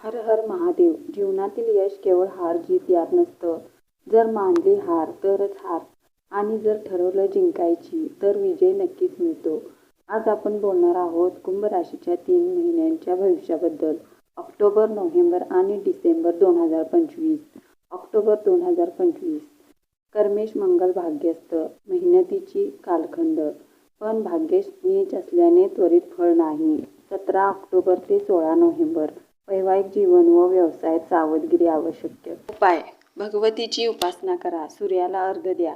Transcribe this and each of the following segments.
हर हर महादेव. जीवनातील यश केवळ हार जीत यात नसतं. जर मानली हार तरच हार आणि जर ठरवलं जिंकायची तर विजय नक्कीच मिळतो. आज आपण बोलणार आहोत कुंभ राशीच्या 3 महिन्यांच्या भविष्याबद्दल. ऑक्टोबर, नोव्हेंबर आणि डिसेंबर 2025. ऑक्टोबर 2025. कर्मेश मंगल भाग्यस्थ, मेहनतीची कालखंड. पण भाग्य नीच असल्याने त्वरित फळ नाही. 17 ऑक्टोबर ते 16 नोव्हेंबर. वैवाहिक जीवन व व्यवसायात सावधगिरी आवश्यक. उपाय: भगवतीची उपासना करा, सूर्याला अर्घ्य द्या.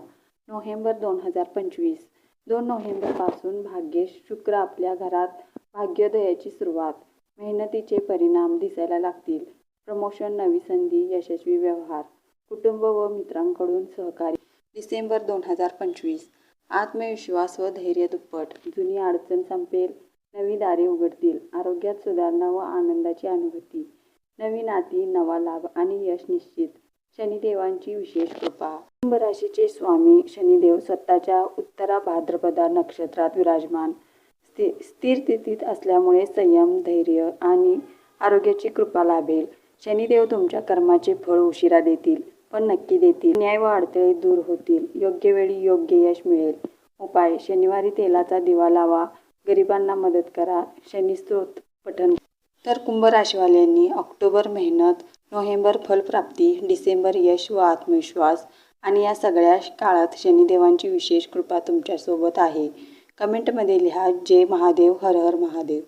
नोव्हेंबर 2025. 2 नोव्हेंबरपासून भाग्येश शुक्र आपल्या घरात. भाग्योदयाची सुरुवात. मेहनतीचे परिणाम दिसायला लागतील. प्रमोशन, नवी संधी, यशस्वी व्यवहार. कुटुंब व मित्रांकडून सहकार्य. डिसेंबर 2025. आत्मविश्वास व धैर्य दुप्पट. जुनी अडचण संपेल, नवी दारे उघडतील. आरोग्यात सुधारणा व आनंदाची अनुभूती. नवी नाती, नवा लाभ आणि यश निश्चित. शनिदेवांची विशेष कृपा. कुंभ राशीचे स्वामी शनिदेव स्वतःच्या उत्तरा भाद्रपदा नक्षत्रात विराजमान. स्थिर स्थितीत असल्यामुळे संयम, धैर्य आणि आरोग्याची कृपा लाभेल. शनिदेव तुमच्या कर्माचे फळ उशिरा देतील, पण नक्की देतील. न्याय व अडथळे दूर होतील. योग्य वेळी योग्य यश मिळेल. उपाय: शनिवारी तेलाचा दिवा लावा, गरिबांना मदत करा, शनिस्तोत्र पठण. तर कुंभ राशीवाल्यांनी ऑक्टोबर मेहनत, नोव्हेंबर फलप्राप्ती, डिसेंबर यश व आत्मविश्वास आणि या सगळ्या काळात शनिदेवांची विशेष कृपा तुमच्यासोबत आहे. कमेंटमध्ये लिहा, जय महादेव, हर हर महादेव.